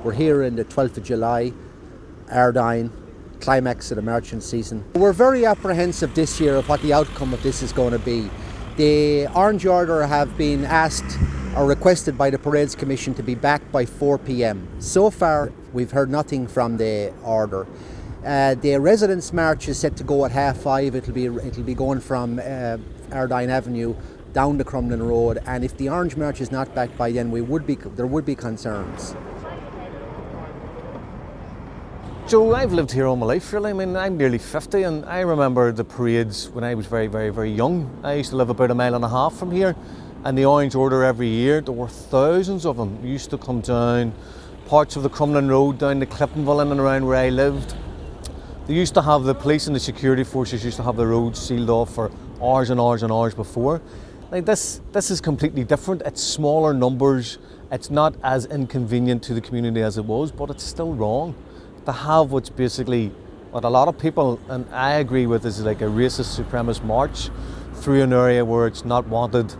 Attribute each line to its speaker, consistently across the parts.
Speaker 1: We're here in the 12th of July, Ardoyne, climax of the marching season. We're very apprehensive this year of what the outcome of this is going to be. The Orange Order have been asked or requested by the Parades Commission to be back by 4 p.m. So far, we've heard nothing from the order. The Residents' March is set to go at 5:30. It'll be going from Ardoyne Avenue down the Crumlin Road, and if the Orange March is not back by then, there would be concerns.
Speaker 2: Joe, I've lived here all my life, really. I mean, I'm nearly 50, and I remember the parades when I was very, very, very young. I used to live about 1.5 miles from here, and the Orange Order every year, there were thousands of them. Used to come down parts of the Crumlin Road, down to Cliftonville in and around where I lived. They used to have the police and the security forces used to have the roads sealed off for hours and hours and hours before. Like this is completely different. It's smaller numbers. It's not as inconvenient to the community as it was, but it's still wrong to have what's basically what a lot of people, and I agree with, is like a racist supremacist march through an area where it's not wanted.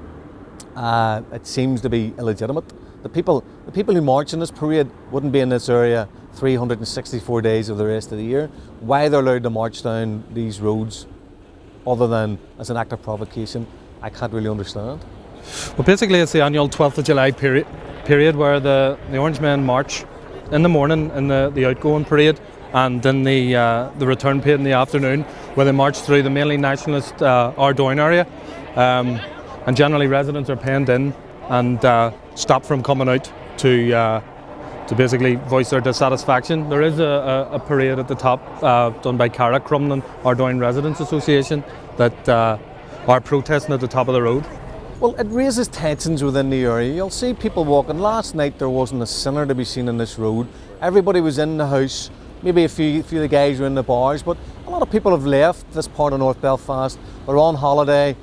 Speaker 2: It seems to be illegitimate. The people who march in this parade wouldn't be in this area 364 days of the rest of the year. Why they're allowed to march down these roads, other than as an act of provocation, I can't really understand.
Speaker 3: Well, basically it's the annual 12th of July period where the Orange Men march in the morning in the outgoing parade, and then the return parade in the afternoon, where they march through the mainly nationalist Ardoyne area, and generally residents are penned in and stopped from coming out to basically voice their dissatisfaction. There is a parade at the top done by Cara, Crumlin Ardoyne Residents Association, that are protesting at the top of the road.
Speaker 2: Well, it raises tensions within the area. You'll see people walking. Last night there wasn't a sinner to be seen in this road. Everybody was in the house. Maybe a few of the guys were in the bars, but a lot of people have left this part of North Belfast. They're on holiday.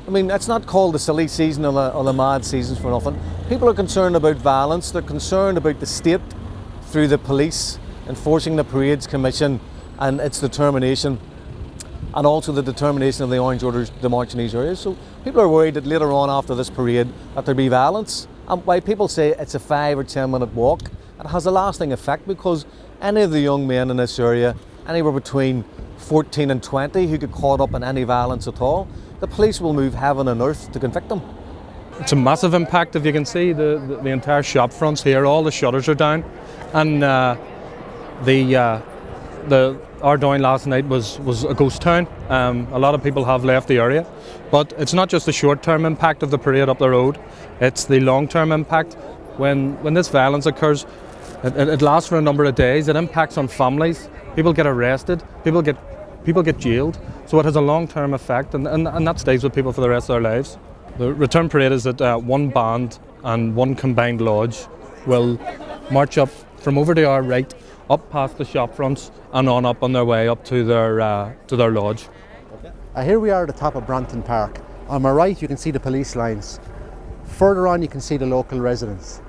Speaker 2: I mean, it's not called the silly season or the mad seasons for nothing. People are concerned about violence. They're concerned about the state through the police enforcing the Parades Commission and its determination, and also the determination of the Orange Orders to march in these areas. So people are worried that later on after this parade that there'll be violence. And while people say it's a 5 or 10 minute walk, it has a lasting effect, because any of the young men in this area, anywhere between 14 and 20, who get caught up in any violence at all, the police will move heaven and earth to convict them.
Speaker 3: It's a massive impact. If you can see the entire shop fronts here, all the shutters are down, and the Ardoyne last night was a ghost town. A lot of people have left the area, but it's not just the short-term impact of the parade up the road, it's the long-term impact. When this violence occurs, it lasts for a number of days. It impacts on families. People get arrested, people get jailed, so it has a long-term effect, and that stays with people for the rest of their lives. The return parade is that one band and one combined lodge will march up from over to our right, up past the shop fronts and on their way up to their lodge.
Speaker 1: Here we are at the top of Brompton Park. On my right you can see the police lines. Further on you can see the local residents.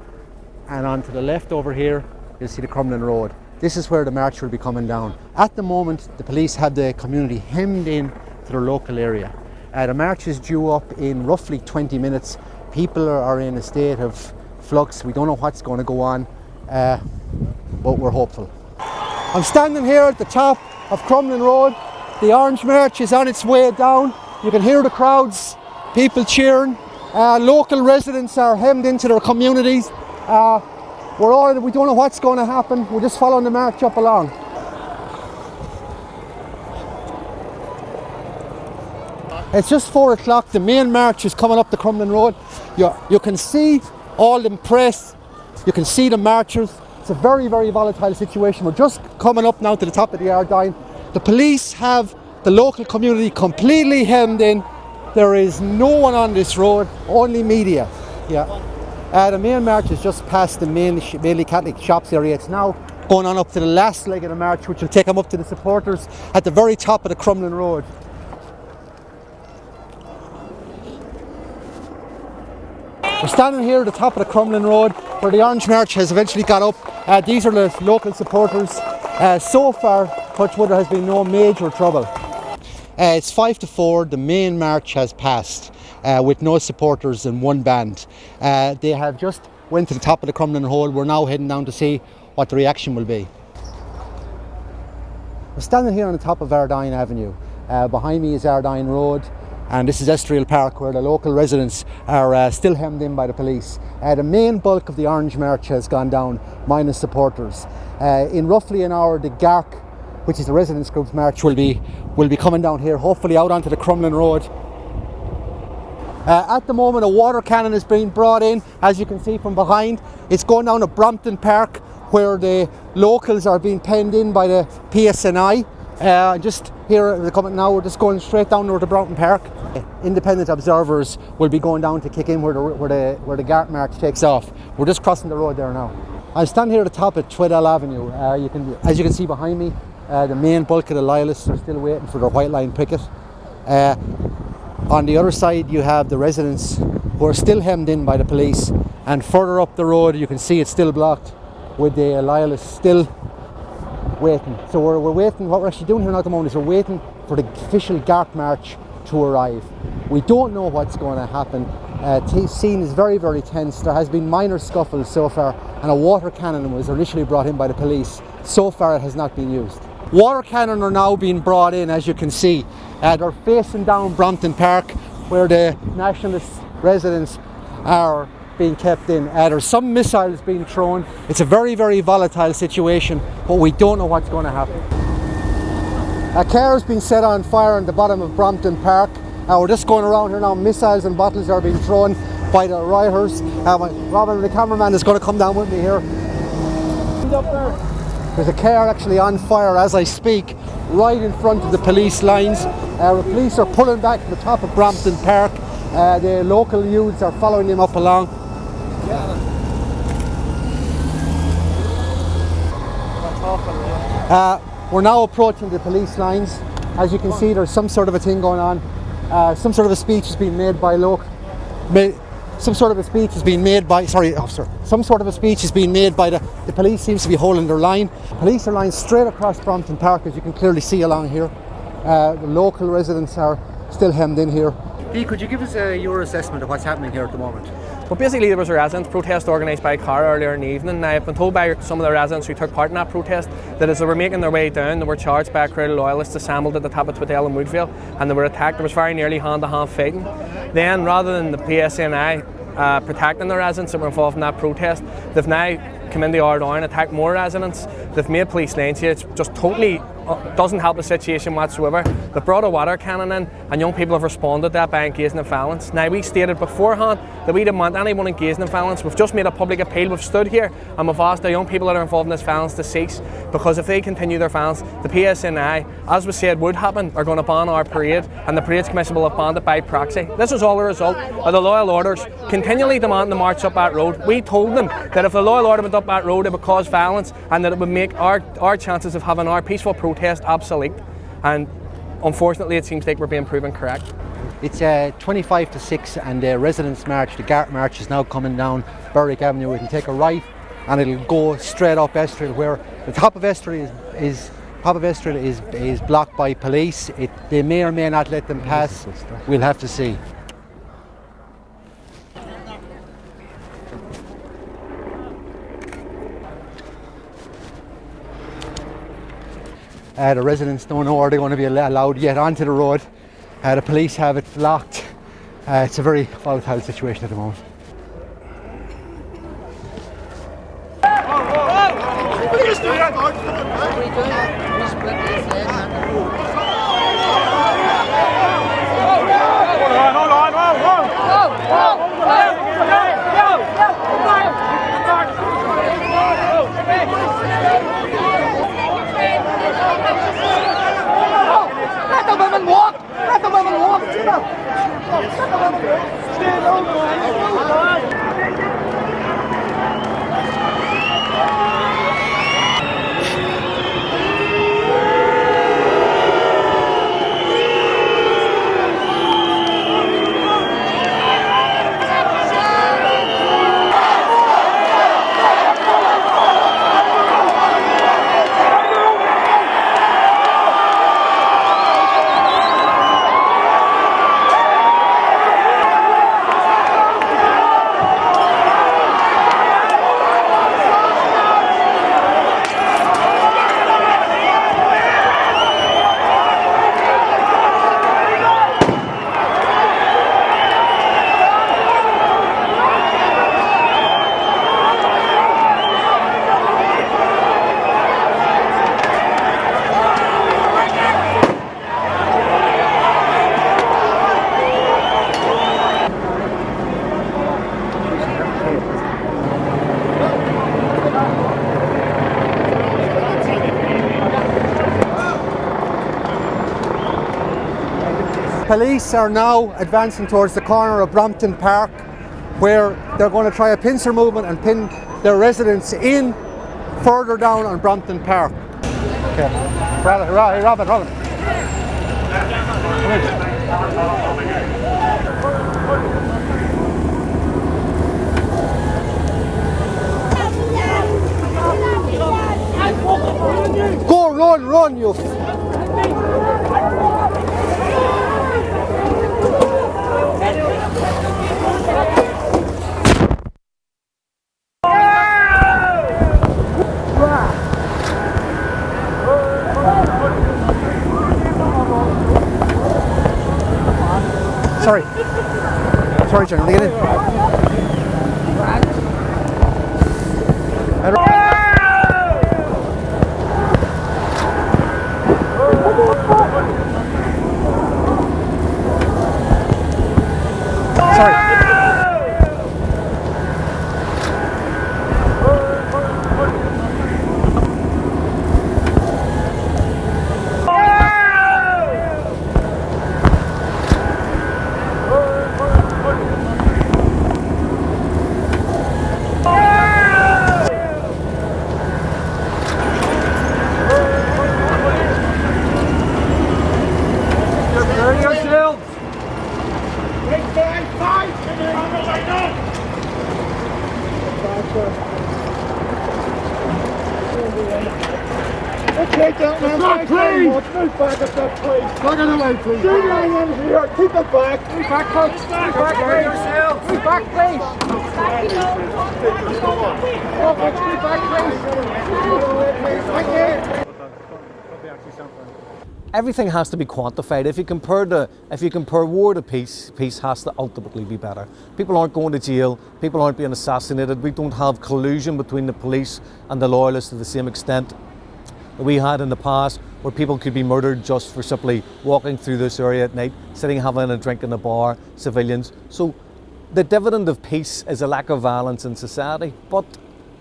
Speaker 1: And on to the left over here you'll see the Crumlin Road. This is where the march will be coming down. At the moment the police have the community hemmed in to their local area. The march is due up in roughly 20 minutes. People are in a state of flux. We don't know what's going to go on, but we're hopeful. I'm standing here at the top of Crumlin Road. The Orange March is on its way down. You can hear the crowds, people cheering. Local residents are hemmed into their communities. We don't know what's going to happen. We're just following the march up along. It's just 4 o'clock. The main march is coming up the Crumlin Road. You can see all the press. You can see the marchers. It's a very, very volatile situation. We're just coming up now to the top of the Ardoyne. The police have the local community completely hemmed in. There is no one on this road, only media. The main march is just past the mainly Catholic shops area. It's now going on up to the last leg of the march, which will take them up to the supporters at the very top of the Crumlin Road. We're standing here at the top of the Crumlin Road, where the Orange March has eventually got up. These are the local supporters. So far, touch wood, there has been no major trouble. It's 5 to 4. The main march has passed with no supporters and one band. They have just went to the top of the Crumlin Road. We're now heading down to see what the reaction will be. We're standing here on the top of Ardoyne Avenue. Behind me is Ardoyne Road, and this is Escalation Park, where the local residents are still hemmed in by the police. The main bulk of the Orange March has gone down, minus supporters. In roughly an hour, the GARC, which is the residents group's march, will be coming down here, hopefully out onto the Crumlin Road. At the moment, a water cannon is being brought in, as you can see from behind. It's going down to Brompton Park, where the locals are being penned in by the PSNI. Just here they're coming now. We're just going straight down to Brompton Park. Independent observers will be going down to kick in where the GARC march takes off. We're just crossing the road there now. I'm standing here at the top of Tweddell Avenue. As you can see behind me, the main bulk of the loyalists are still waiting for their white line picket. On the other side, you have the residents who are still hemmed in by the police, and further up the road you can see it's still blocked with the loyalists still waiting. So we're waiting. What we're actually doing here now at the moment is we're waiting for the official GARC march to arrive. We don't know what's going to happen. The scene is very, very tense. There has been minor scuffles so far, and a water cannon was initially brought in by the police. So far it has not been used. Water cannon are now being brought in, as you can see. They're facing down Brompton Park, where the nationalist residents are being kept in. There's some missiles being thrown. It's a very, very volatile situation, but we don't know what's going to happen. A car has been set on fire on the bottom of Brompton Park. We're just going around here now. Missiles and bottles are being thrown by the rioters. Robin, the cameraman, is going to come down with me here. There's a car actually on fire as I speak, right in front of the police lines. The police are pulling back to the top of Brompton Park. The local youths are following them up along. We're now approaching the police lines. As you can see, there's some sort of a thing going on. Some sort of a speech is being made by the police seems to be holding their line. Police are lined straight across Brompton Park, as you can clearly see along here. The local residents are still hemmed in here. Dee, could you give us your assessment of what's happening here at the moment?
Speaker 4: Well, basically there was a residents' protest organised by a car earlier in the evening. Now, I've been told by some of the residents who took part in that protest that as they were making their way down, they were charged by a crowd of loyalists assembled at the top of Tweddell and Woodvale, and they were attacked. There was very nearly hand-to-hand fighting. Then, rather than the PSNI protecting the residents that were involved in that protest, they've now come into Ardoyne, attacked more residents. They've made police lanes here. It's just totally doesn't help the situation whatsoever. They've brought a water cannon in, and young people have responded to that by engaging in violence. Now, we stated beforehand that we didn't want anyone engaging in violence. We've just made a public appeal. We've stood here and we've asked the young people that are involved in this violence to cease, because if they continue their violence, the PSNI, as we said would happen, are going to ban our parade, and the Parades Commission will have banned it by proxy. This is all a result of the loyal orders continually demanding the march up that road. We told them that if the loyal order went up that road, it would cause violence, and that it would make our chances of having our peaceful protest obsolete, and unfortunately it seems like we're being proven correct.
Speaker 1: It's 25 to 6 and the residents' march, the GARC march, is now coming down Berwick Avenue. It'll take a right and it'll go straight up Escalation, where the top of Escalation is blocked by police. They may or may not let them pass. We'll have to see. The residents don't know where they're going to be allowed yet onto the road. The police have it blocked. It's a very volatile situation at the moment.
Speaker 5: Let the women walk! Let the women walk! Stand over!
Speaker 1: Police are now advancing towards the corner of Brompton Park, where they're going to try a pincer movement and pin their residents in further down on Brompton Park. Okay. Robin. Go, run, you. Sorry, General, get in.
Speaker 5: Take that man back, please! Move back a bit, please! Back on the way, please! Do anything here! Keep it back! Move back, folks! Move back, please! Move back, please! Move back, please! Thank you!
Speaker 2: Everything has to be quantified. If you compare war to peace, peace has to ultimately be better. People aren't going to jail, people aren't being assassinated, we don't have collusion between the police and the loyalists to the same extent that we had in the past, where people could be murdered just for simply walking through this area at night, sitting having a drink in a bar, civilians. So the dividend of peace is a lack of violence in society, but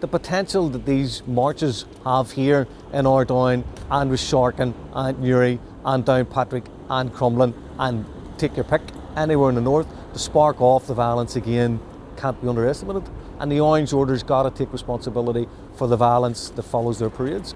Speaker 2: the potential that these marches have here in Ardoyne and with Sharkin and Newry and Downpatrick and Crumlin and take your pick anywhere in the north to spark off the violence again can't be underestimated. And the Orange Order's got to take responsibility for the violence that follows their parades.